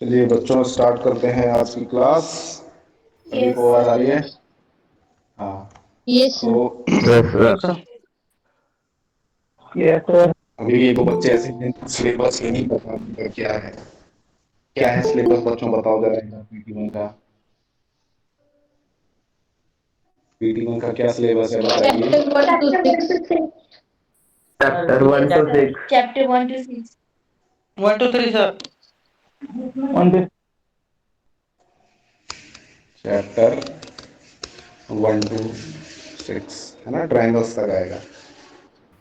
चलिए बच्चों, स्टार्ट करते हैं आज की क्लास। सभी यस को आवाज आ रही सर। है? हाँ। यस तो sir. Yes sir. Yes sir. अभी ये दो बच्चे ऐसे हैं जिनको सिलेबस ही नहीं पता उनका क्या है सिलेबस। बच्चों बताओ जरा पीटी वन का। पीटी वन का क्या सिलेबस है बताइए। Chapter 1 to 6। Chapter 1 to 6। Chapter 1 to 6। 1 2 3 sir. 1 2 chapter 1 to 6 है ना, ट्रायंगल्स तक आएगा।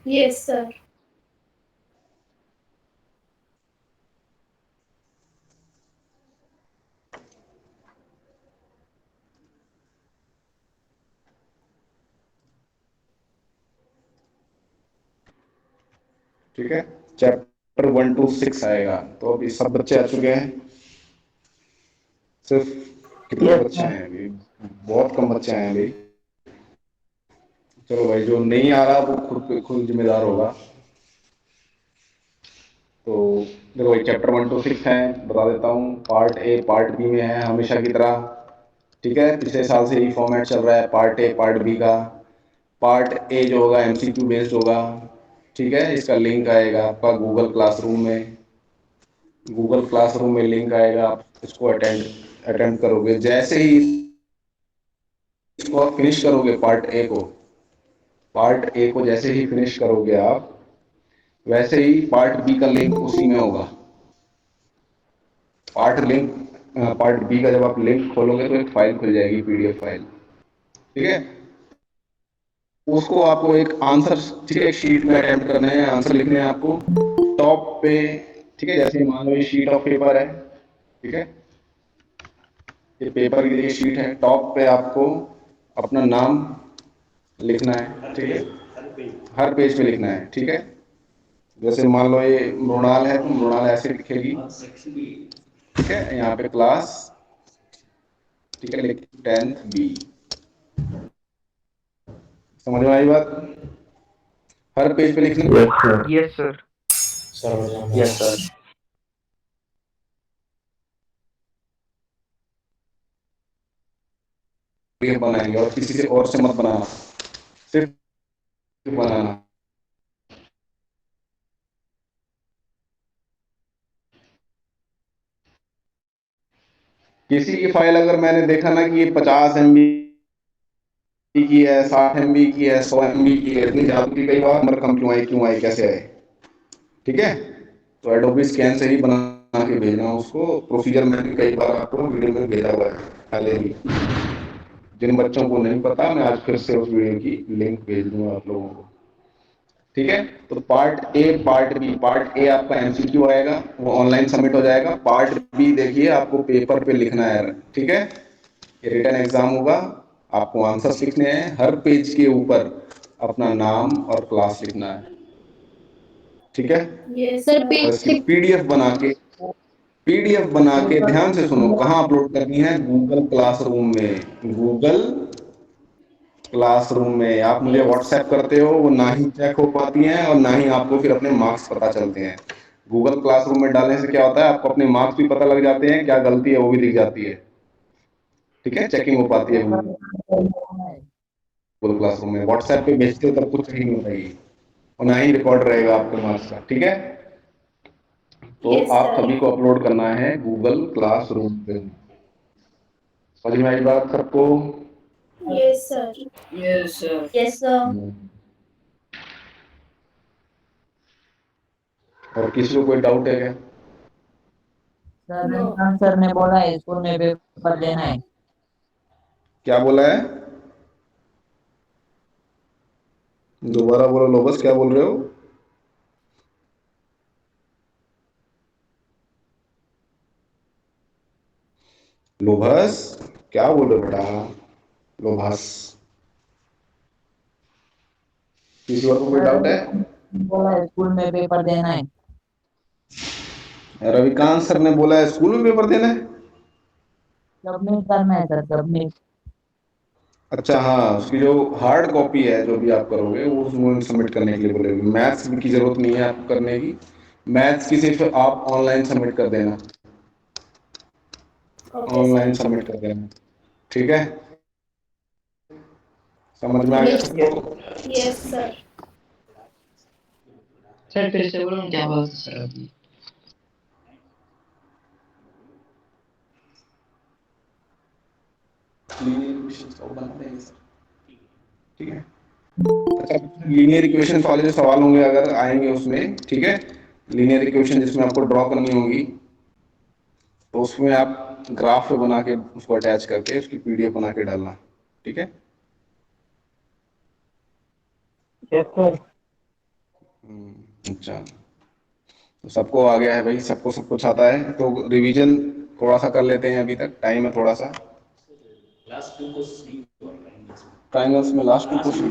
Yes sir. ठीक है, चैप्टर 1 to 6 आएगा। तो अभी सब बच्चे आ चुके हैं? सिर्फ कितने यस बच्चे सर। हैं अभी? बहुत कम बच्चे आए हैं अभी। चलो भाई, जो नहीं आ रहा वो खुद पे खुद जिम्मेदार होगा। तो देखो भाई, चैप्टर 1 to 6 है, बता देता हूँ। पार्ट ए पार्ट बी में है हमेशा की तरह। ठीक है, पिछले साल से यही फॉर्मेट चल रहा है, पार्ट ए पार्ट बी का। पार्ट ए जो होगा एमसीक्यू बेस्ड होगा। ठीक है, इसका लिंक आएगा आपका गूगल क्लासरूम में। गूगल क्लासरूम में लिंक आएगा, आप इसको अटेंड करोगे। जैसे ही इसको आप फिनिश करोगे, पार्ट ए को जैसे ही फिनिश करोगे आप, वैसे ही पार्ट बी का लिंक उसी में होगा। पार्ट बी का जब आप लिंक खोलोगे तो एक फाइल खुल जाएगी, पीडीएफ फाइल। ठीक है, उसको आपको एक आंसर, ठीक है, एक शीट में अटेम्प्ट करने हैं, आंसर लिखने हैं आपको टॉप पे। ठीक है, जैसे मान लो ये शीट ऑफ पेपर है। ठीक है, ये पेपर की देखिए शीट है, टॉप पे आपको अपना नाम लिखना है। ठीक है, हर पेज पे लिखना है। ठीक है, जैसे मान लो ये मृणाल है तो मृणाल ऐसे लिखेगी। ठीक है, यहाँ पे क्लास, ठीक है, लिख 10th बी। समझ में आई बात? हर पेज पे लिखना है। Yes sir. Yes sir. Yes sir. PDF बनाएंगे और किसी से और से मत बनाना, सिर्फ बनाना। किसी की फाइल अगर मैंने देखा ना कि ये 50 MB की है, 60 MB की है, 100 MB की है, इतनी ज्यादा की, कई बार नंबर कम क्यों आए कैसे आए। ठीक है, तो एडोबी स्कैन से ही बना के भेजना उसको। प्रोसीजर मैंने कई बार आपको वीडियो में भेजा हुआ है पहले ही। जिन बच्चों को नहीं पता, मैं आज फिर से उस वीडियो की लिंक भेज दूंगा आप लोगों को। ठीक है, तो part A part B, part A आपका एमसीक्यू आएगा, वो ऑनलाइन सबमिट हो जाएगा। पार्ट बी देखिए आपको पेपर पे लिखना है। ठीक है, ये रिटन एग्जाम होगा, आपको आंसर्स लिखने हैं। हर पेज के ऊपर अपना नाम और क्लास लिखना है। ठीक है, यस सर। और इसकी पीडीएफ बना के ध्यान से सुनो, कहाँ अपलोड करनी है? गूगल क्लासरूम में। गूगल क्लासरूम में आप मुझे व्हाट्सएप करते हो, वो ना ही चेक हो पाती हैं और ना ही आपको फिर अपने मार्क्स पता चलते हैं। गूगल क्लासरूम में डालने से क्या होता है, आपको अपने मार्क्स भी पता लग जाते हैं, क्या गलती है वो भी दिख जाती है। ठीक है, चेकिंग हो पाती है गूगल क्लासरूम में। व्हाट्सएप पे भेजते हो तब कुछ चेकिंग नहीं रहेगी और ना ही रिकॉर्ड रहेगा आपके मार्क्स का। ठीक है, तो यस आप सर। सभी को अपलोड करना है गूगल क्लासरूम पे। समझ में आई बात सबको? Yes sir. Yes sir. Yes sir. और किसी को कोई डाउट है क्या? Sir no. रविकांत सर ने बोला है स्कूल में पेपर देना है। क्या बोला है? दोबारा बोलो लोबस, क्या बोल रहे हो? लोभस, क्या बोल रहे हो बेटा? लोभस, किसी और को कोई सर डाउट है? रविकांत ने बोला है स्कूल में पेपर देना है। रविकांत सर ने बोला है स्कूल में पेपर देना है। सबमिट करना है सर, सबमिट। अच्छा हाँ, उसकी जो हार्ड कॉपी है जो भी आप करोगे वो उसमें सबमिट करने के लिए बोलेगी। मैथ्स की जरूरत नहीं है आपको करने की। मैथ्स की सिर्फ आप ऑनलाइन सबमिट कर देना। Okay online sir. सबमिट कर देना, ठीक है। समझ में आ गया यस सबको? Yes sir. सर फिर से बोलो क्या बोलते सर अभी। लीनियर इक्वेशंस को बना देंगे सर, ठीक है। अच्छा, लीनियर इक्वेशन वाले जो सवाल होंगे अगर आएंगे उसमें, ठीक है, लीनियर इक्वेशन जिसमें आपको ड्रॉ करनी होगी, तो उसमें आप ग्राफ पे बना के उसको अटैच करके उसकी पीडीएफ बना के डालना, ठीक है। Yes sir. अच्छा, तो सबको आ गया है भाई, सबको सब कुछ आता है, तो रिवीजन थोड़ा सा कर लेते हैं, अभी तक टाइम है थोड़ा सा। ट्राइंगल्स में last two question,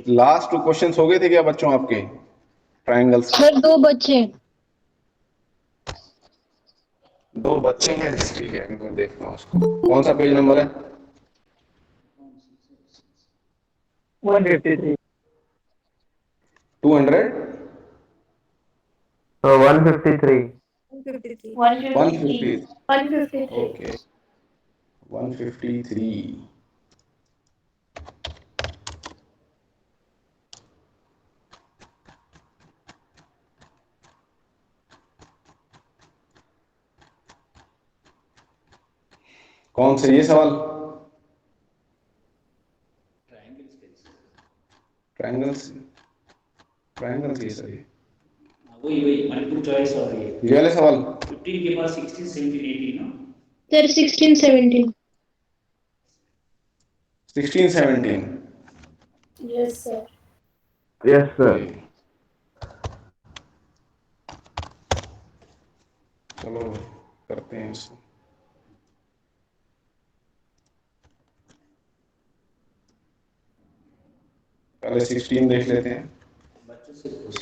last two question हो गए थे क्या बच्चों आपके ट्राइंगल्स? सर दो बच्चे। दो बच्चे हैं, ठीक है, मैं देखता हूँ उसको। कौन सा पेज नंबर है? 153। 200, 153. 150, 153। ओके, 153। कौन से ये सवाल? ट्राइंगल्स, ट्राइंगल्स ये सही है। वही वही मल्टीपल चॉइस और ये वाले सवाल 15 के पास 16 17 18 ना। Sir 16 17। 16 17, yes sir. Yes, sir. चलो करते हैं इसको। पहले 16 देख लेते हैं। बच्चों से पूछ।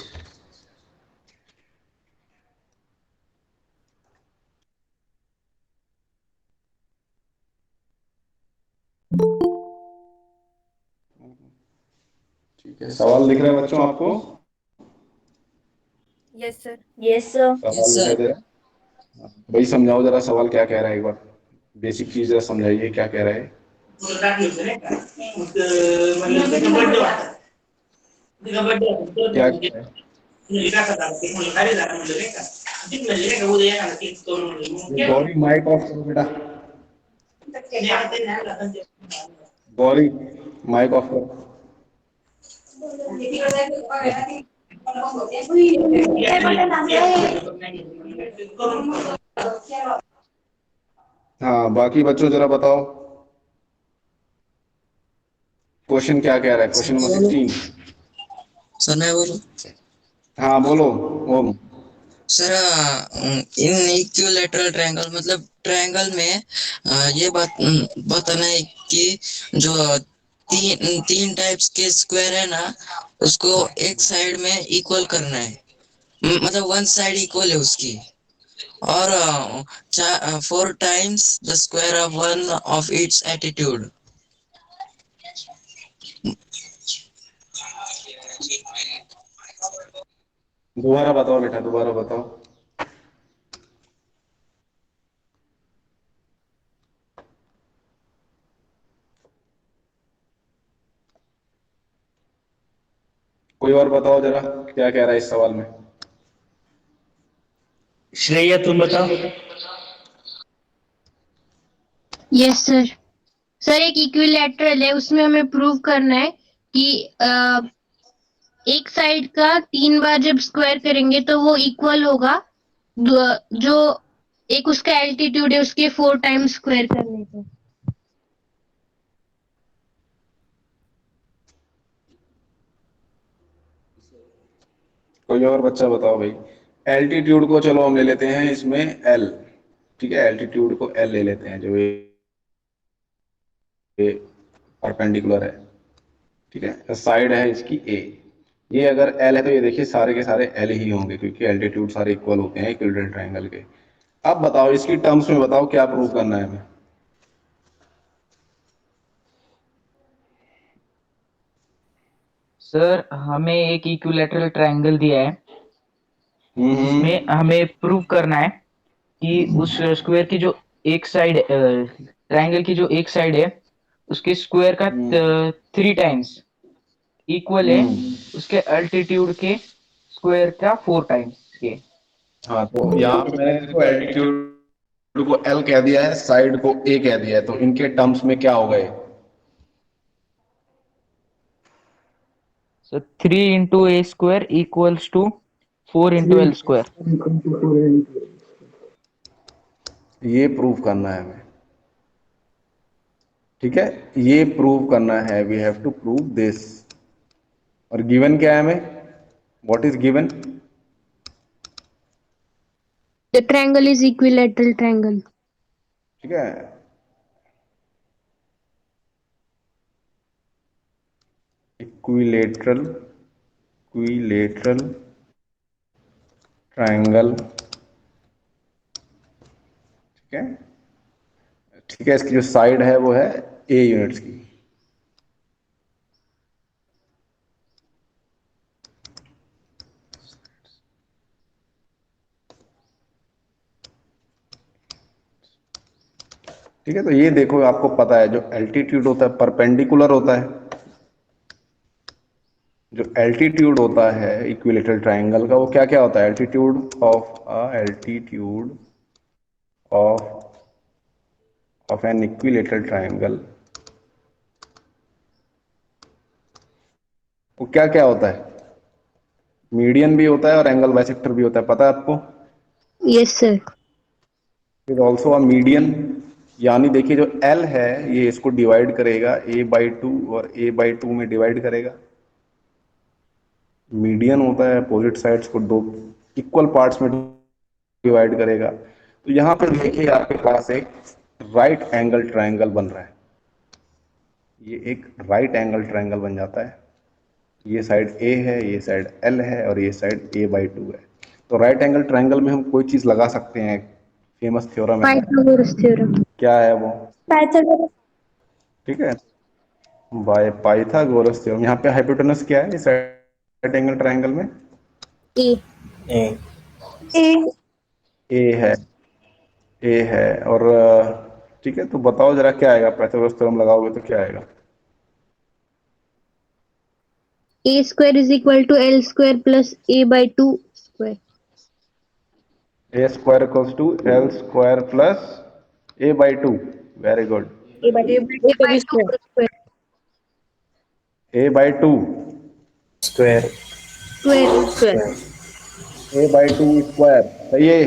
ठीक है, सवाल दिख रहा है बच्चों आपको? Yes sir. Yes sir. सवाल दिखाई दे रहा है? भाई समझाओ जरा सवाल क्या कह रहा है, एक बार बेसिक चीज जरा समझाइए क्या कह रहा है। क्या कह रहा है? गौरी माइक ऑफ करो बेटा, गौरी माइक ऑफ करो। हाँ, बाकी बच्चों जरा बताओ क्वेश्चन क्या कह रहा है, क्वेश्चन नंबर 16। सर मैं बोलूं। हाँ बोलो ओम। सर इन इक्विलैटरल ट्रायंगल मतलब ट्रायंगल में ये बात बताना है कि जो तीन तीन टाइप्स के स्क्वायर है ना, उसको एक साइड में इक्वल करना है। मतलब वन साइड इक्वल है उसकी। और 4 times the square of one of its attitude. दोबारा बताओ बेटा, दोबारा बताओ। कोई और बताओ जरा क्या कह रहा है इस सवाल में। श्रेया तुम बताओ। Yes sir. सर एक इक्विलैटरल है, उसमें हमें प्रूव करना है कि एक साइड का 3 बार जब स्क्वायर करेंगे तो वो इक्वल होगा जो एक उसका एल्टीट्यूड है उसके 4 टाइम्स स्क्वायर करने पे। कोई और बच्चा बताओ भाई। एल्टीट्यूड को चलो हम ले लेते हैं इसमें एल, ठीक है, एल्टीट्यूड को एल ले लेते हैं, जो ये परपेंडिकुलर है, ठीक है, साइड है इसकी ए। ये अगर एल है तो ये देखिए सारे के सारे एल ही होंगे क्योंकि एल्टीट्यूड सारे इक्वल होते हैं इक्विलेटरल ट्रायंगल के। अब बताओ इसकी टर्म्स में बताओ क्या प्रूव करना है हमें। सर हमें एक इक्विलैटरल ट्रायंगल दिया है हम्म, जिसमें हमें प्रूव करना है कि उस स्क्वायर की जो एक साइड, ट्रायंगल की जो एक साइड है उसके स्क्वायर का 3 टाइम्स इक्वल है उसके अल्टीट्यूड के स्क्वायर का 4 टाइम्स के। हाँ, तो यहाँ पे मैंने देखो एल्टीट्यूड को एल कह दिया है, साइड को ए कह दिया है, तो इनके टर्म्स में क्या होगा ये? So 3 into a² equals to 4 into l²। ये प्रूव करना है हमें, ठीक है, ये प्रूव करना है, we have to prove this. और गिवन क्या है हमें? What is given? The triangle is equilateral triangle. ठीक है, इक्विलेटरल ट्रायंगल, ठीक है, ठीक है, इसकी जो साइड है वो है ए यूनिट्स की। ठीक है, तो ये देखो आपको पता है जो एल्टीट्यूड होता है परपेंडिकुलर होता है, जो एल्टीट्यूड होता है इक्विलेटरल ट्रायंगल का वो क्या क्या होता है? Altitude of an equilateral triangle वो क्या क्या होता है? मीडियन भी होता है और एंगल बाइसेक्टर भी होता है, पता है आपको? Yes, sir. फिर ऑल्सो अ मीडियन, यानी देखिए जो एल है ये इसको डिवाइड करेगा a/2 और a/2 में डिवाइड करेगा। मीडियन होता है अपोजिट साइड्स को दो इक्वल पार्ट्स में डिवाइड करेगा। तो यहाँ पर देखिए आपके पास एक राइट एंगल ट्रायंगल बन रहा है, ये एक राइट एंगल ट्रायंगल बन जाता है। ये साइड ए है, ये साइड एल है और ये साइड a/2 है। तो राइट एंगल ट्रायंगल में हम कोई चीज लगा सकते हैं, फेमस थ्योरम है। Pythagoras theorem. क्या है वो? Pythagoras. ठीक है, बाय पाइथागोरस थ्योरम। यहाँ पे हाइपोटेनस क्या है इस राइट एंगल ट्रायंगल में? A. ए है और ठीक है, तो बताओ जरा क्या आएगा? पाइथागोरस थ्योरम लगाओगे तो क्या आएगा? A square is equal to L square plus A/2 square. A square equals to L square plus a/2। Very good. A/2 square. a/2 Square. Square. a/2 square, सही है।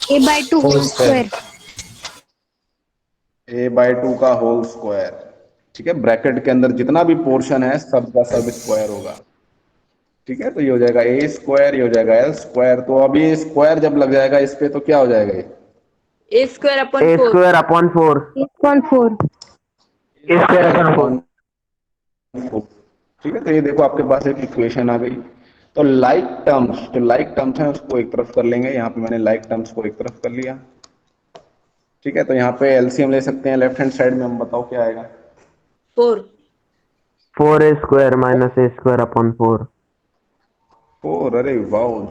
A/2 Whole square. square. a/2 का whole square, ठीक है, bracket के अंदर जितना भी portion है सब का सब स्क्वायर होगा। ठीक है, तो ये हो जाएगा ए स्क्वायर, ये हो जाएगा एल स्क्वायर। तो अभी ये स्क्वायर जब लग जाएगा इस पे तो क्या हो जाएगा? ये a square upon A 4। square upon 4. 8.4. A square upon 4. ठीक है, तो ये देखो आपके पास एक इक्वेशन आ गई। तो लाइक टर्म्स, जो लाइक टर्म्स हैं उसको एक तरफ कर लेंगे। यहाँ पे मैंने लाइक टर्म्स को एक तरफ कर लिया। ठीक है, तो यहाँ पे एलसीएम ले सकते हैं लेफ्ट हैंड साइड में, हम बताओ क्या आएगा? 4। 4a square minus a square upon 4. 4, अरे वाह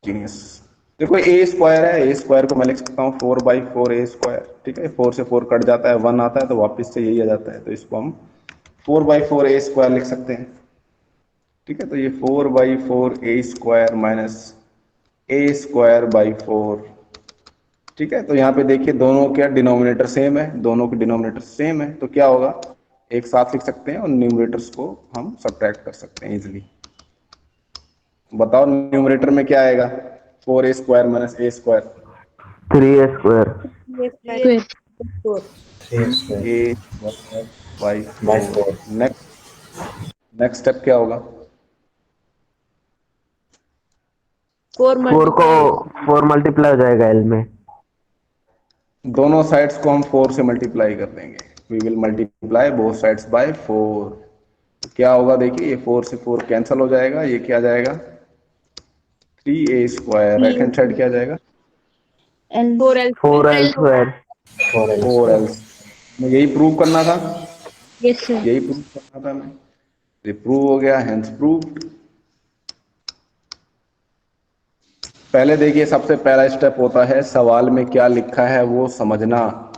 जीनियस। देखो ए स्क्वायर है, ए स्क्वायर को मैं लिख सकता हूँ 4/4 ए स्क्वायर। ठीक है, 4 से 4 कट जाता है, 1 आता है, तो वापस से यही आ जाता है, तो इसको हम 4/4 ए स्क्वायर लिख सकते हैं। ठीक है, तो ये 4/4 A square minus A square by 4। ठीक है, तो यहाँ पे देखिए दोनों क्या डिनोमिनेटर सेम है, दोनों के डिनोमिनेटर सेम है, तो क्या होगा? एक साथ लिख सकते हैं और न्यूमरेटर्स को हम सब्ट्रैक्ट कर सकते हैं इजिली। बताओ न्यूमरेटर में क्या आएगा? 4a square minus A square, 3a square. Square. A by 4। Next step क्या होगा? 4 को 4 मल्टीप्लाई हो जाएगा L में। दोनों साइड्स को हम 4 से मल्टीप्लाई कर देंगे। We will multiply both sides by 4। तो क्या होगा? देखिए ये 4 से 4 कैंसिल हो जाएगा, ये क्या जाएगा? 3a square. Right hand side क्या जाएगा? 4l square. 4l। मैं यही प्रूव करना था, Yes, sir. यही प्रूव करना था मैं। ये प्रूव हो गया, हेंस प्रूव्ड। पहले देखिए, सबसे पहला स्टेप होता है सवाल में क्या लिखा है वो समझना।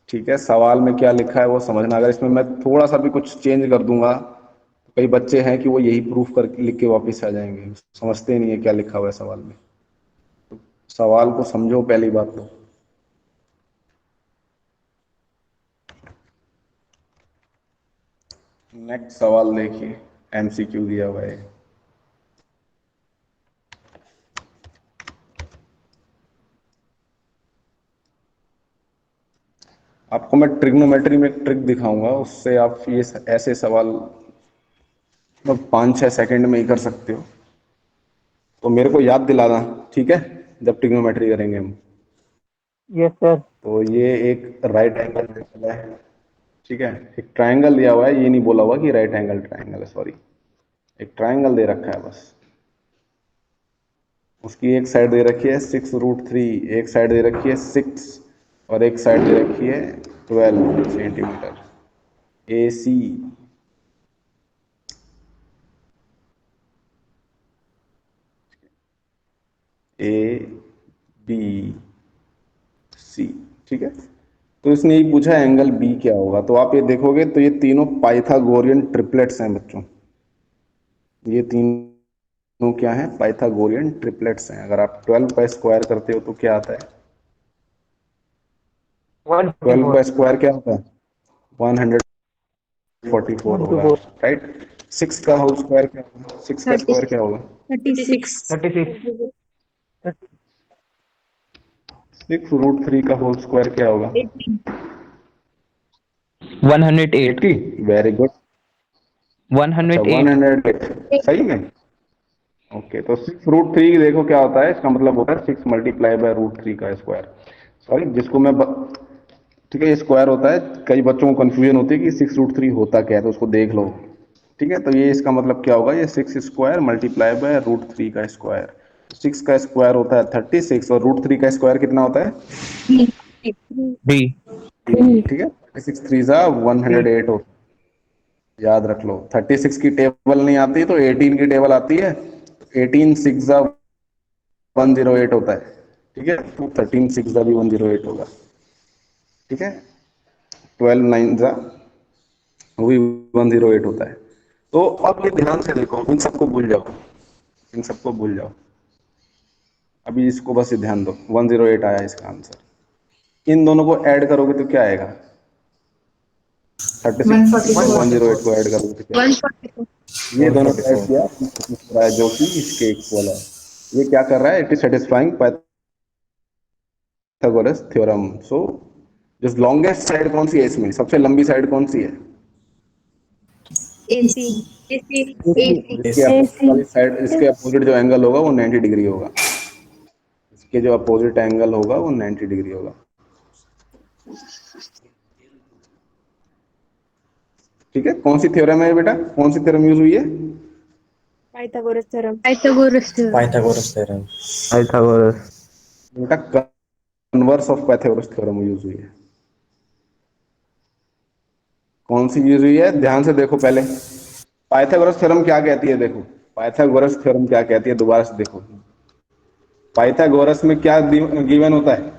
ठीक है, सवाल में क्या लिखा है वो समझना। अगर इसमें मैं थोड़ा सा भी कुछ चेंज कर दूंगा, तो कई बच्चे हैं कि वो यही प्रूफ कर लिख के वापस आ जाएंगे, समझते नहीं है क्या लिखा हुआ है सवाल में। सवाल को समझो पहली बात तो। नेक्स्ट सवाल देखिए, एमसीक्यू दिया हुआ है। आपको मैं ट्रिग्नोमेट्री में एक ट्रिक दिखाऊंगा, उससे आप ये ऐसे सवाल 5-6 सेकंड में ही कर सकते हो। तो मेरे को याद दिलाना, ठीक है, जब ट्रिग्नोमेट्री करेंगे हम। Yes sir. तो ये एक राइट एंगल ट्रायंगल है, ठीक है। एक ट्रायंगल दिया हुआ है, ये नहीं बोला हुआ कि राइट एंगल ट्रायंगल है, सॉरी। एक ट्रायंगल दे रखा है बस। उसकी एक साइड दे रखी है 6√3, एक साइड दे रखी है 6, और एक साइड दे रखी है 12 सेंटीमीटर। ए सी, ए बी सी, ठीक है। तो इसने ये पूछा एंगल बी क्या होगा। तो आप ये देखोगे तो ये तीनों पाइथागोरियन ट्रिपलेट्स हैं बच्चों। ये तीनों क्या हैं? पाइथागोरियन ट्रिपलेट्स हैं। अगर आप 12 का स्क्वायर करते हो तो क्या आता है? 12 का स्क्वायर क्या होता है? 144 होगा, राइट। 6 का होल स्क्वायर क्या होगा? 6 का स्क्वायर क्या होगा? 36। 36। 6√3 का होल स्क्वायर क्या होगा? 108। 80। Very good. अच्छा, 108। 108 सही में। ओके, तो 6√3 देखो क्या होता है, इसका मतलब होता है 6 मल्टीप्लाई बाय √3 का स्क्वायर। सॉरी, जिसको मैं ठीक है, ये स्क्वायर होता है। कई बच्चों को कंफ्यूजन होती है कि 6√3 होता क्या है, तो उसको देख लो। ठीक है, तो ये इसका मतलब क्या होगा? ये 6 स्क्वायर मल्टीप्लाई बाय √3 का स्क्वायर। 6 का स्क्वायर होता है 36, और √3 का स्क्वायर कितना होता है? 3। ठीक है, 36 3 108 होता है। याद रख लो, 36 की टेबल नहीं आती तो 18 की टेबल आती है। 18 6 108 होता है, ठीक है। तो 13 6 भी 108 होगा, ठीक है। 12 9 वो भी 108 होता है। तो अब ये ध्यान से देखो, इन सबको भूल जाओ, इन सबको भूल जाओ। अभी इसको बस ये ध्यान दो, 108 आया इसका आंसर। इन दोनों को ऐड करोगे तो क्या आएगा? 36 और 108 को ऐड करोगे तो क्या आएगा? 144। ये दोनों को ऐड किया, जो कि इसके इक्वल है। ये क्या कर रहा है? It is satisfying Pythagoras theorem. So जो लॉन्गेस्ट साइड कौन सी है इसमें? सबसे लंबी साइड कौन सी है? AC। इसके अपोजिट वाली साइड, इसके अपोजिट जो एंगल होगा वो 90 डिग्री होगा। इसके जो अपोजिट एंगल होगा वो 90 डिग्री होगा। ठीक है, कौन सी थ्योरम है बेटा? कौन सी थ्योरम यूज हुई है? Pythagoras theorem. पाइथागोरस। बेटा converse of Pythagoras theorem use हुई है। कौन सी यूज हुई है? ध्यान से देखो पहले। पाइथागोरस थ्योरम क्या कहती है? देखो, पाइथागोरस थ्योरम क्या कहती है, दोबारा से देखो। पाइथागोरस में क्या गिवन होता है?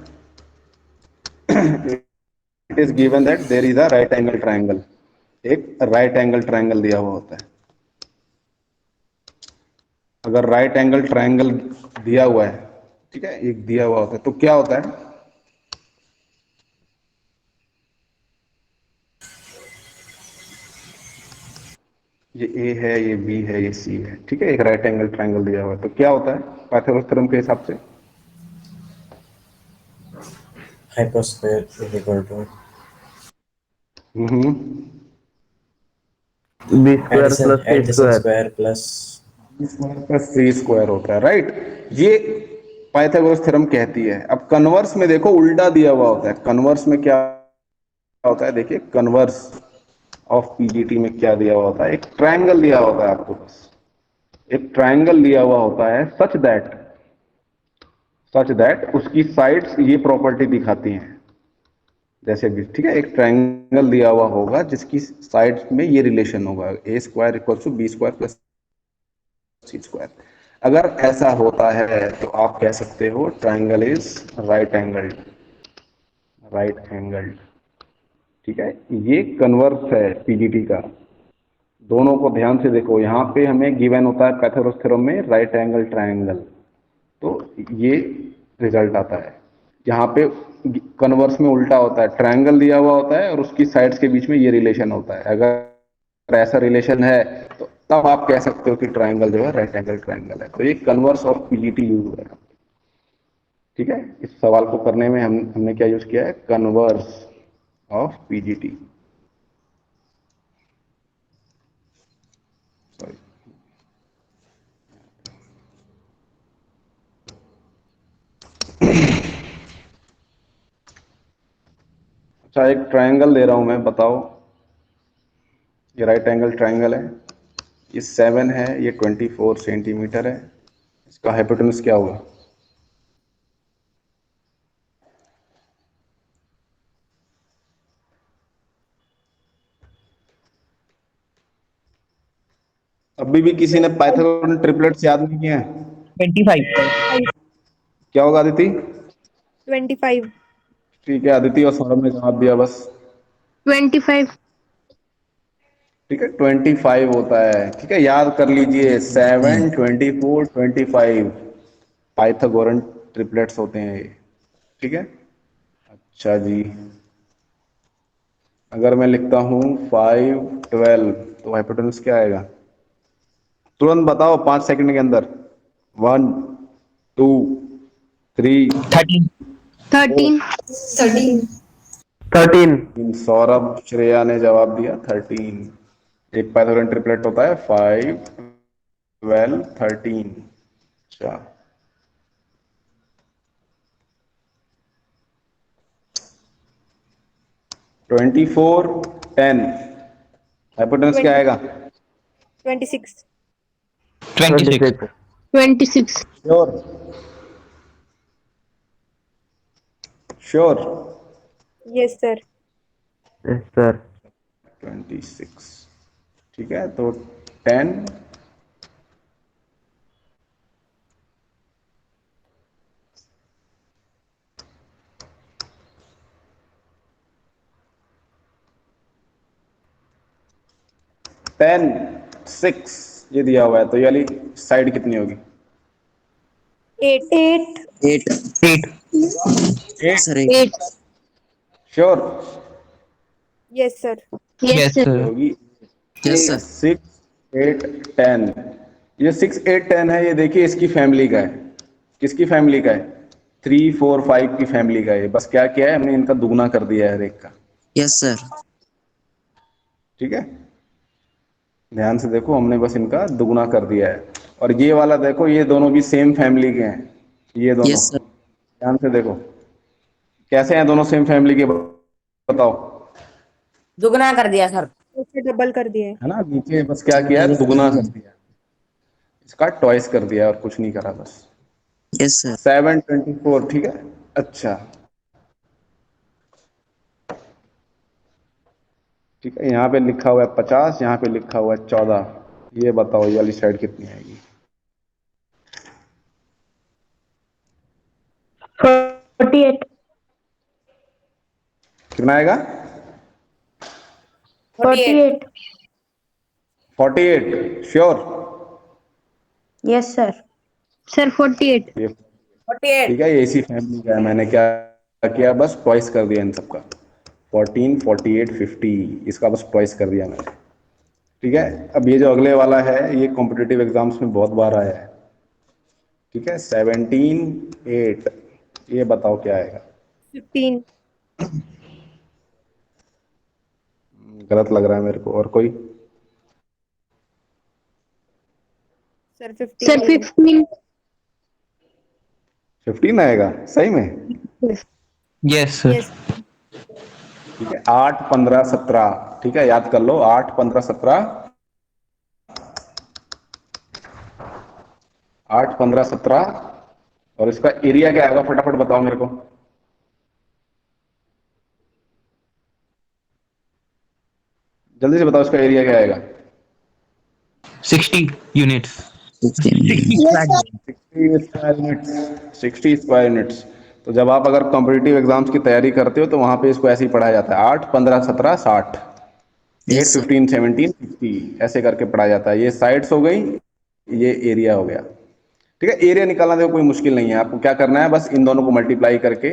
It is given that there is a right angle triangle. एक राइट एंगल ट्रायंगल दिया हुआ होता है। अगर राइट एंगल ट्रायंगल दिया हुआ है, ठीक है, एक दिया हुआ होता है, तो क्या होता है? ये ए है, ये बी है, ये सी है, ठीक है। एक राइट एंगल ट्रायंगल दिया हुआ है, तो क्या होता है पाइथागोरस थ्योरम के हिसाब से? hyposquare is equal to hmm B square plus C adjacent square. square plus plus C square होता है, राइट। ये पाइथागोरस थ्योरम कहती है। अब कन्वर्स में देखो, उल्टा दिया हुआ होता है। कन्वर्स में क्या होता है? देखिए, कन्वर्स ऑफ पीजीटी में क्या दिया हुआ होता है? एक ट्रायंगल दिया होता है आपको, बस एक ट्रायंगल दिया हुआ होता है, सच दैट उसकी साइड्स ये प्रॉपर्टी दिखाती हैं, जैसे भी, ठीक है। एक ट्रायंगल दिया हुआ होगा जिसकी साइड्स में ये रिलेशन होगा, A square equal to B square plus C square. अगर ऐसा होता है तो आप कह सकते हो triangle is right angled, right angled. ठीक है, ये कन्वर्स है पीजीटी का। दोनों को ध्यान से देखो, यहाँ पे हमें गिवन होता है पाइथागोरस थ्योरम में राइट एंगल ट्राइंगल, तो ये रिजल्ट आता है। यहाँ पे कन्वर्स में उल्टा होता है, ट्राइंगल दिया हुआ होता है और उसकी साइड्स के बीच में ये रिलेशन होता है। अगर ऐसा रिलेशन है तो तब आप कह सकते हो कि ट्राइंगल जो है राइट एंगल ट्राइंगल है। तो ये कन्वर्स ऑफ पीजीटी यूज हुआ है। ठीक है, इस सवाल को करने में हमने क्या यूज किया है, कन्वर्स ऑफ पीजीटी। सॉरी, अच्छा एक ट्राइंगल दे रहा हूं मैं, बताओ। ये राइट एंगल ट्राइंगल है, ये 7 है, ये 24 सेंटीमीटर है। इसका हाइपोटेन्यूज क्या होगा? अभी भी किसी ने पाइथागोरस ट्रिपलेट्स याद नहीं किए हैं? 25। क्या होगा अदिति? 25। ठीक है, अदिति और सौरभ ने जवाब दिया बस। 25। ठीक है, 25 होता है। ठीक है, याद कर लीजिए 7, 24, 25 पाइथागोरन ट्रिपलेट्स होते हैं ये। ठीक है, अच्छा जी, अगर मैं लिखता हूं 5, 12 तो हाइपोटेन्यूज क्या आएगा? तुरंत बताओ 5 सेकंड के अंदर। 1, 2, 3। 13। 13। 13। सौरभ श्रेया ने जवाब दिया 13। एक पाइथागोरन ट्रिपलेट होता है 5, 12, 13। अच्छा, ट्वेंटी फोर 10 हाइपोटेन्यूज क्या आएगा? 26। 26। 26। Sure? Sure? Yes, sir. Yes, sir. 26। ठीक है, तो 10, टेन 6 ये दिया हुआ है, तो ये वाली साइड कितनी होगी? 8. 8 8। Sir 8। Sure? Yes, sir. Yes, Yes, sir. sir. होगी यस सर 6, 8, 10। ये 6, 8, 10 है, ये देखिए इसकी फैमिली का है। किसकी फैमिली का है? 3, 4, 5 की फैमिली का है। बस क्या किया है हमने, इनका दुगना कर दिया है हर एक का। यस सर ठीक है, ध्यान से देखो, हमने बस इनका दुगना कर दिया है। और ये वाला देखो, ये दोनों भी सेम फैमिली के हैं, ये दोनों। यस सर ध्यान से देखो कैसे हैं दोनों सेम फैमिली के, बताओ। दुगना कर दिया सर। उससे डबल कर दिए। है ना, नीचे बस क्या किया है, दुगना कर दिया, इसका ट्वाइस कर दिया और कुछ नहीं करा बस। Yes sir 7, 24। ठीक है, अच्छा ठीक है, यहाँ पे लिखा हुआ है 50, यहाँ पे लिखा हुआ है 14। ये बताओ ये वाली साइड कितनी आएगी? 48। कितना आएगा? 48। 48। श्योर? Yes, sir. Sir, 48. ये 48। ठीक है, ये इसी फैमिली का है। मैंने क्या किया, बस ट्वाइस कर दिया इन सबका। 14, 48, 50 इसका बस ट्वाइस कर दिया मैंने। ठीक है, अब ये जो अगले वाला है, ये कॉम्पिटिटिव एग्जाम्स में बहुत बार आया है। ठीक है, 17, 8 ये बताओ क्या आएगा? 15. गलत लग रहा है मेरे को, और कोई? Sir, 15. Sir, 15. 15 आएगा सही में? Yes, sir. Yes. ठीक है, 8, 15, 17। ठीक है, याद कर लो, 8, 15, 17। 8, 15, 17 और इसका एरिया क्या आएगा, फटाफट बताओ मेरे को। जल्दी से बताओ इसका एरिया क्या आएगा? 60 units. 60 square units. तो जब आप अगर कॉम्पिटिटिव एग्जाम्स की तैयारी करते हो तो वहां पे इसको ऐसे ही पढ़ाया जाता है, 8 15 17 60, 8 यस सर 15 17 60 ऐसे करके पढ़ाया जाता है। ये साइड्स हो गई, ये एरिया हो गया। ठीक है, एरिया निकालना देखो कोई मुश्किल नहीं है, आपको क्या करना है बस इन दोनों को मल्टीप्लाई करके,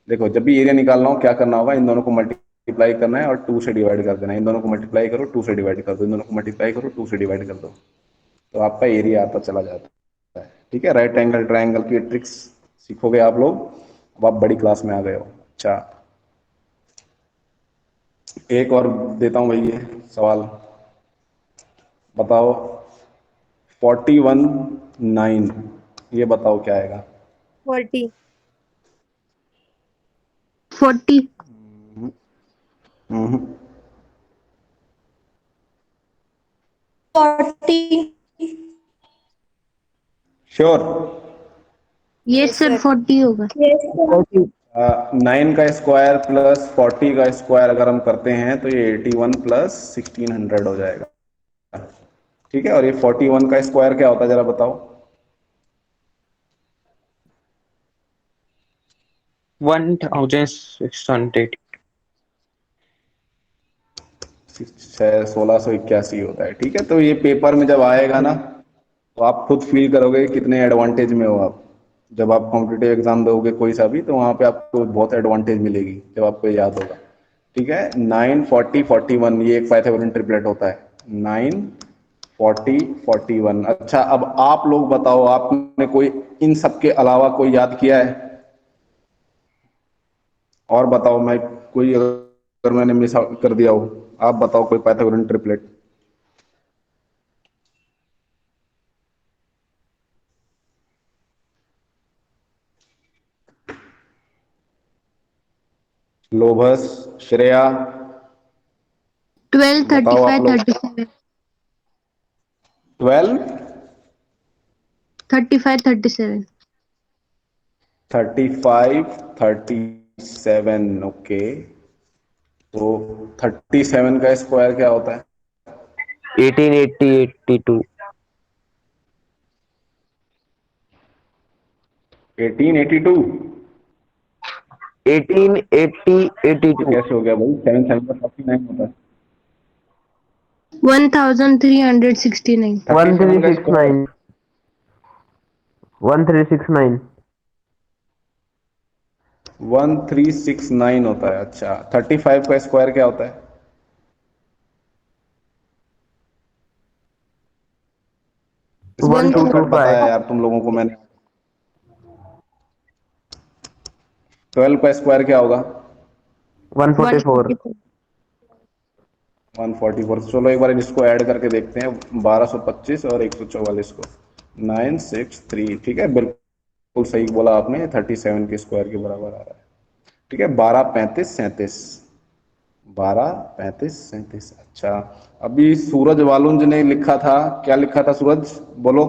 देखो जब भी एरिया निकालना हो क्या करना होगा, इन दोनों को मल्टीप्लाई करना है और 2 से डिवाइड कर देना है। इन दोनों को मल्टीप्लाई करो 2 से डिवाइड कर दो, इन दोनों को मल्टीप्लाई करो 2 से डिवाइड कर दो, तो आपका एरिया आता चला जाता है। ठीक है, राइट एंगल ट्रायंगल की ट्रिक्स सीखोगे आप लोग, अब आप बड़ी क्लास में आ गए हो। अच्छा, एक और देता हूं भाई ये सवाल, बताओ 41 9, ये बताओ क्या आएगा। 40 40 40 sure? Yes yes sir, sir 40 होगा। yes sir 9 का स्क्वायर प्लस 40 का स्क्वायर अगर हम करते हैं तो ये 81 प्लस 1600 हो जाएगा। ठीक है, और ये 41 का स्क्वायर क्या होता है जरा बताओ। 1600। 1681 होता है। ठीक है, तो ये पेपर में जब आएगा ना तो आप खुद फील करोगे कि कितने एडवांटेज में हो आप। जब आप कॉम्पिटिटिव एग्जाम दोगे कोई सा भी, तो वहां पे आपको बहुत एडवांटेज मिलेगी जब आपको याद होगा। ठीक है, 9 40 41 ये एक पाइथागोरन ट्रिपलेट होता है, 9 40 41। अच्छा, अब आप लोग बताओ, आपने कोई इन सब के अलावा कोई याद किया है? और बताओ, मैं कोई अगर मैंने मिस आउट कर दिया हो, आप बताओ कोई पाइथागोरन ट्रिपलेट। लोभस, श्रेया, 12 बताओ आप 35 लोग। 37 12 35 37 35 37, ओके। तो 37 का स्क्वायर क्या होता है? 1880 82 1882? 1880 82 कैसे हो गया भाई, 7 7 का 49 होता है। 1369 37 का स्क्वायर 1369 1369 1369 होता है। अच्छा, 35 का स्क्वायर क्या होता है? 1000 शॉर्टकट 1225 बताया यार तुम लोगों को मैंने। 12 का स्क्वायर क्या होगा? 144 144। चलो एक बार इसको ऐड करके देखते हैं, 1225 और 144 को, 963। ठीक है, बिल्कुल सही बोला आपने, 37 के स्क्वायर के बराबर आ रहा है। ठीक है, 12 35 37, 12 35 37। अच्छा, अभी सूरज वालुंज ने लिखा था, क्या लिखा था सूरज, बोलो।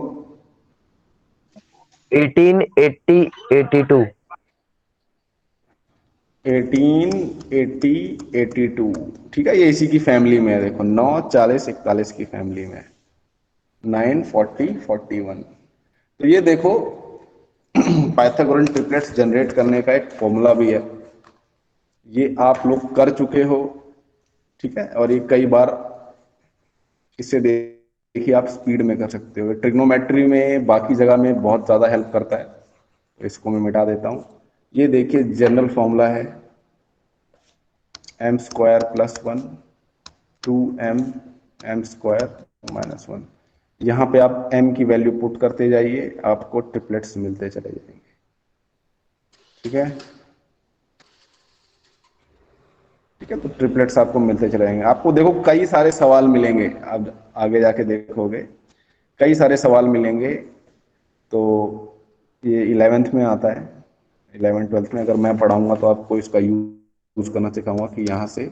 1880 82 1880 82। ठीक है, ये इसी की फैमिली में है, देखो 9 40 41 की फैमिली में है, 9 40 41। तो ये देखो पाइथागोरन ट्रिपलेट्स जनरेट करने का एक फॉर्मूला भी है, ये आप लोग कर चुके हो। ठीक है, और ये कई बार इससे देखिए आप स्पीड में कर सकते हो। ट्रिग्नोमेट्री में बाकी जगह में बहुत ज़्यादा हेल्प करता है, तो इसको मैं मिटा देता हूँ। ये देखिए जनरल फॉर्मूला है, m square plus 1 2m m square minus 1। यहाँ पे आप m की वैल्यू पुट करते जाइए, आपको ट्रिपलेट्स मिलते चले जाएंगे। ठीक है, ठीक है, तो ट्रिपलेट्स आपको मिलते चले जाएंगे। आपको देखो कई सारे सवाल मिलेंगे, अब आगे जाके देखोगे कई सारे सवाल मिलेंगे। तो ये 11th में आता है, 11th 12th में अगर मैं पढ़ाऊंगा तो आपको इसका यूज करना सिखाऊंगा कि यहाँ से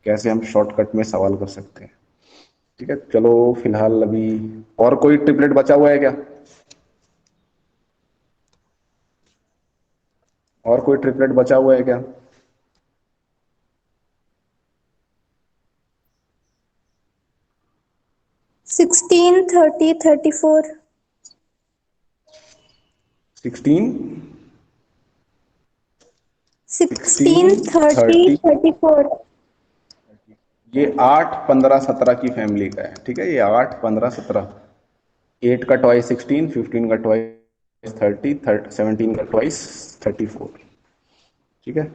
कैसे हम शॉर्टकट में सवाल कर सकते हैं। ठीक है, चलो फिलहाल अभी और कोई ट्रिपलेट बचा हुआ है क्या? और कोई ट्रिपलेट बचा हुआ है क्या? 16 30 34 16 16, 30, 34. ये 8, 15, 17 की फैमिली का है, ठीक है। ये 8, 15, 17, 8 का ट्वाइस 16, 15 का ट्वाइस 30, 17 का ट्वाइस 34, ठीक है।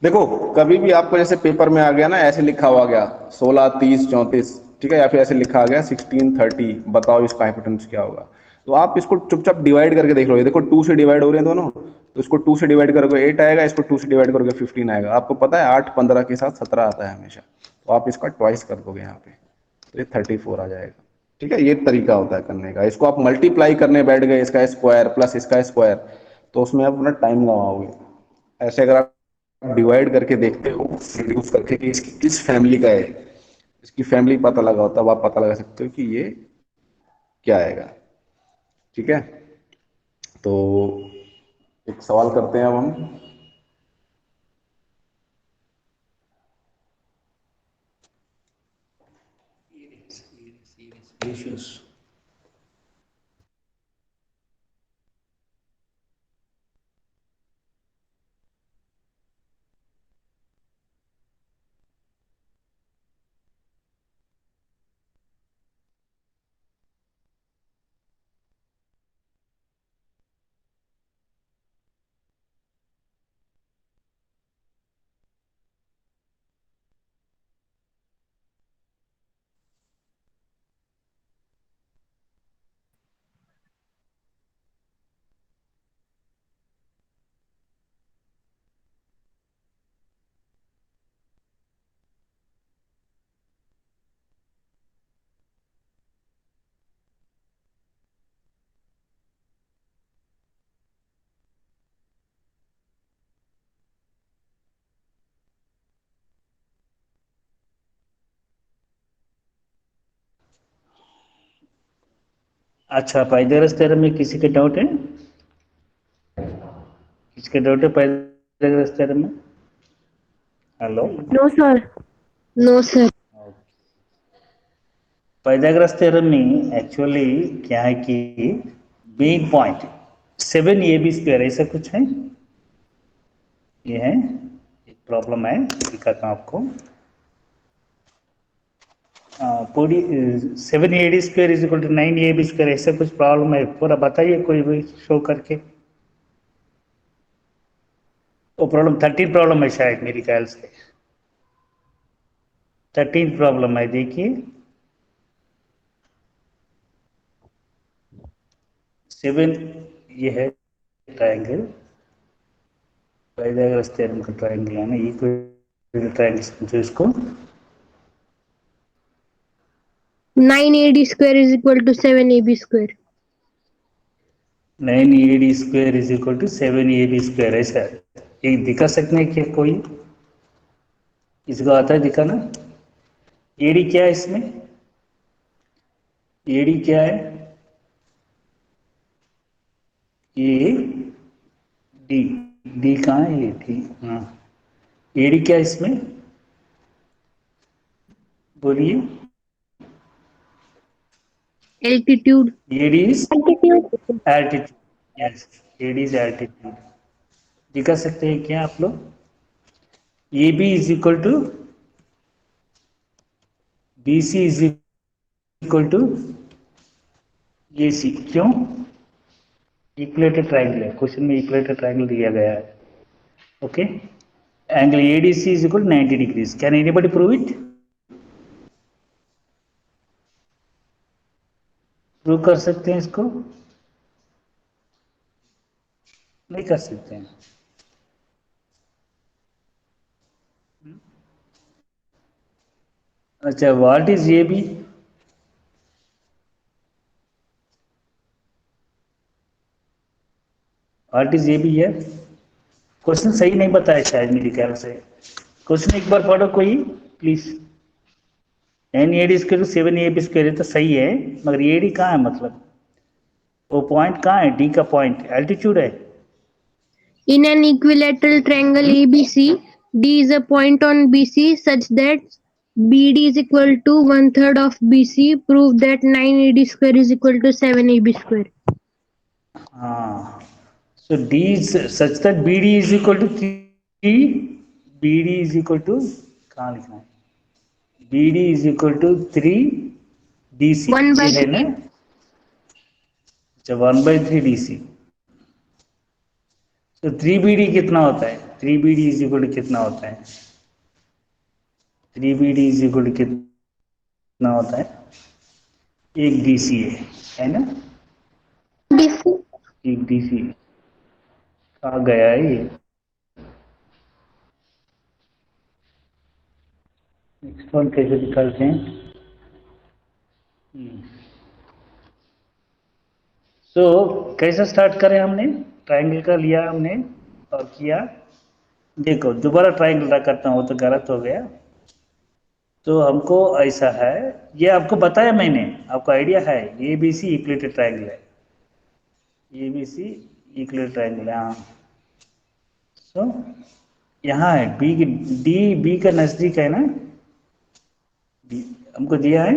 देखो कभी भी आपको जैसे पेपर में आ गया ना, ऐसे लिखा हुआ गया 16, 30, 34, ठीक है, या फिर ऐसे लिखा आ गया 16, 30, बताओ इसका हाइपोटेन्यूज क्या होगा, तो आप इसको चुपचाप डिवाइड करके देख लो। ये देखो 2 से डिवाइड हो रहे हैं दोनों, तो इसको 2 से डिवाइड करोगे 8 आएगा, इसको 2 से डिवाइड करोगे 15 आएगा। आपको पता है 8, 15 के साथ 17 आता है हमेशा, तो आप इसका ट्वाइस कर दोगे यहाँ पे, तो ये 34 आ जाएगा, ठीक है। ये तरीका होता है करने का। इसको आप मल्टीप्लाई करने बैठ गए, इसका स्क्वायर प्लस इसका स्क्वायर, तो उसमें आप अपना टाइम गंवाओगे। ऐसे अगर आप डिवाइड करके देखते हो रिड्यूस करके कि इसकी किस फैमिली का है, इसकी फैमिली पता लगा हो, तब आप पता लगा सकते हो कि ये क्या आएगा, ठीक है। तो एक सवाल करते हैं अब हम। ratios. अच्छा, पाइथागोरस थ्योरम में किसी के डाउट है? किसके डाउट है पाइथागोरस थ्योरम में? Hello, No, sir. No sir. Pythagoras theorem में एक्चुअली क्या है कि मेन पॉइंट 7ab² ऐसा कुछ है, ये है एक प्रॉब्लम है, दिखाता हूँ आपको। पूरी 7ad² is equal to 9ab² ऐसा कुछ प्रॉब्लम है, पूरा बताइए कोई भी शो करके। वो प्रॉब्लम 13 प्रॉब्लम है शायद मेरे ख्याल से, 13 प्रॉब्लम है, देखिए 7, ये है ट्रायंगल, पाइथागोरस थ्योरम का ट्रायंगल है ना, इक्विलैटरल ट्रायंगल समझो इसको। 9AD² is equal to 7AB²। 9AD² is equal to 7AB², ऐसा ये दिखा सकते हैं क्या कोई? इसको आता है दिखाना? AD क्या है इसमें? AD क्या है? ये डी कहाँ है? ये डी, हाँ। AD क्या है इसमें, बोलिए? Altitude. AD is altitude, yes, AD is altitude. दिखा सकते हैं क्या आप लोग? AB is equal to BC is equal to AC, क्यों? इक्विलैटरल ट्रायंगल है, क्वेश्चन में इक्विलैटरल ट्रायंगल दिया गया है, okay. Angle ADC is equal 90 degrees. Can anybody prove it? Prove कर सकते हैं इसको? नहीं कर सकते हैं। अच्छा, what is AB? What is AB है? क्वेश्चन सही नहीं बताया शायद मेरे ख्याल से, क्वेश्चन एक बार पढ़ो कोई प्लीज। 9AD² 7AB² तो सही है, मगर AD कहाँ है, मतलब वो पॉइंट कहाँ है? D का पॉइंट एल्टीट्यूड है। In an equilateral triangle ABC, D is a point on BC such that BD is equal to 1/3 of BC. Prove that 9AD² is equal to 7AB². हाँ, so D is such that BD is equal to 3, BD is equal to, कहाँ लिखना है, BD is equal to 3 DC, 1 by ये है ना, 3. अच्छा 1/3 DC, तो 3BD कितना होता है, 3BD is equal to कितना होता है, 3BD is equal to कितना होता है, एक DC है ना, BC एक DC, कहाँ गया है ये, नेक्स्ट वन कैसे निकालते हैं, सो कैसे स्टार्ट करें हमने, ट्रायंगल का लिया हमने और किया, देखो दोबारा ट्रायंगल ड्रा करता हूँ तो गलत हो गया, तो हमको ऐसा है, ये आपको बताया मैंने, आपको आइडिया है, A B C equilateral triangle है, A B C equilateral triangle है, हाँ, सो यहाँ है बी, डी बी का नजदीक है ना, हमको दिया है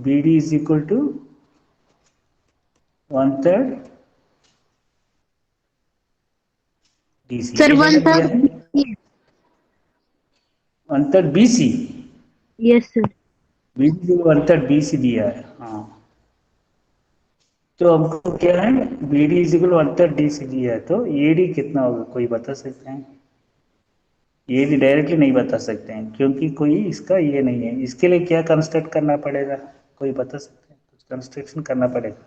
B D is equal to 1/3 DC, Sir, ये है ना 1/3 दिया है, 1/3 BC, Yes, sir. BC 1/3 BC दिया है, हाँ, तो हमको क्या है, BD इज इक्वल 1/3 DC दिया है, तो AD कितना होगा, कोई बता सकते हैं, AD डायरेक्टली नहीं बता सकते हैं, क्योंकि कोई इसका ये नहीं है, इसके लिए क्या कंस्ट्रक्ट करना पड़ेगा, कोई बता सकते हैं, कुछ कंस्ट्रक्शन करना पड़ेगा,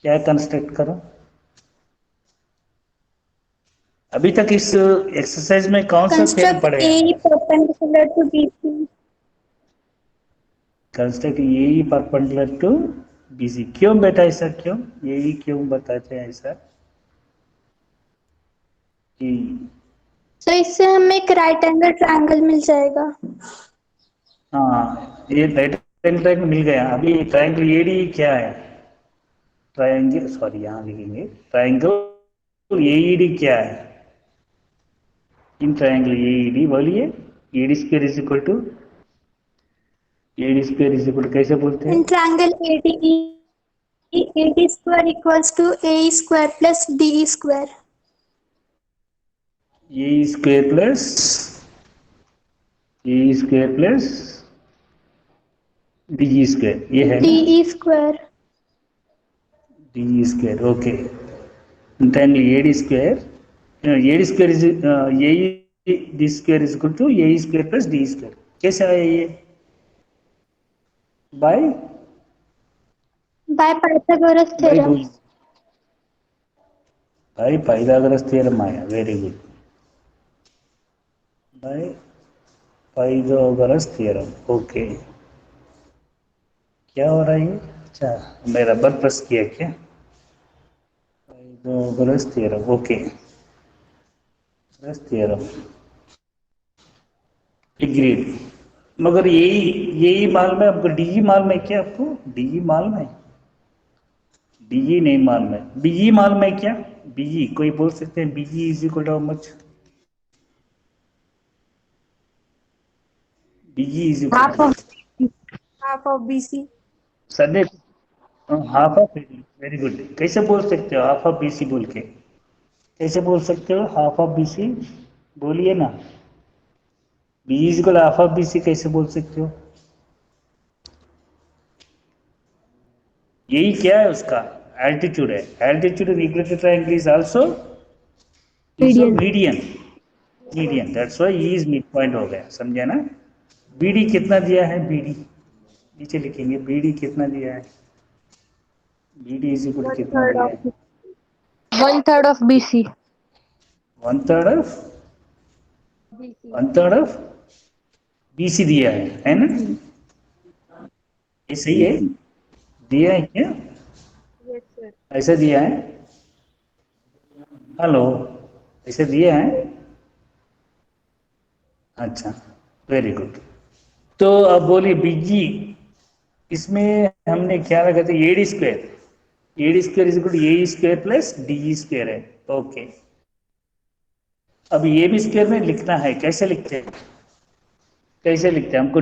क्या कंस्ट्रक्ट करो, अभी तक इस एक्सरसाइज में कौन सा थ्योरम construct पढ़े, AE perpendicular to BC. Construct AE perpendicular to BC, क्यों बेटा ऐसा, क्यों AE क्यों बताते हैं ऐसा, कि तो इससे हमें एक राइट एंगल ट्रायंगल मिल जाएगा। हाँ, ये राइट ट्रायंगल मिल गया, अभी ट्रायंगल AD क्या है, ट्रायंगल, सॉरी यहाँ लिखेंगे, ट्रायंगल AED क्या है, इन ट्रायंगल AED बोलिए, AD square is equal to, AD square is equal to कैसे बोलते हैं, In triangle ADE, AD square equals to AE square plus DE square. AE square plus DE square, ये है ना, DE square. DE square, okay, triangle AD square, AD square is AE square is equal to AE square plus DE square, कैसे आया ये, by By Pythagoras theorem. भाई Pythagoras theorem आया, very good, by Pythagoras theorem, okay, क्या हो रहा है ये, अच्छा मैं रबर प्रेस किया क्या, Pythagoras theorem, okay, theorem agreed, मगर यही मालूम है आपको, डीई मालूम है क्या आपको, डीई मालूम है, डीई नहीं मालूम है, बीई मालूम है क्या, बीई कोई बोल सकते हैं, BE is equal to how much, BE is equal to Half of BC. Sunday, half of, very good, कैसे बोल सकते हो हाफ ऑफ BC बोल के, कैसे बोल सकते हो हाफ ऑफ BC, बोलिए ना, B is equal half of BC कैसे बोल सकते हो, यही क्या है उसका एल्टीट्यूड है, altitude in equilateral triangle is also median, that's why E is mid point हो गया, समझे ना, BD कितना दिया है, BD नीचे लिखेंगे, BD कितना दिया है, BD इज इक्वल कितना दिया है, 1/3 of BC. 1/3 ऑफ BC दिया है ना, ये सही है, दिया है क्या, ऐसे दिया है, हेलो, ऐसे दिया है, अच्छा वेरी गुड, तो अब बोलिए BG, इसमें हमने क्या रखा था, AD square is equal to AE square plus DE square है, ओके, अब ये भी स्क्वायर में लिखना है, कैसे लिखते हैं हमको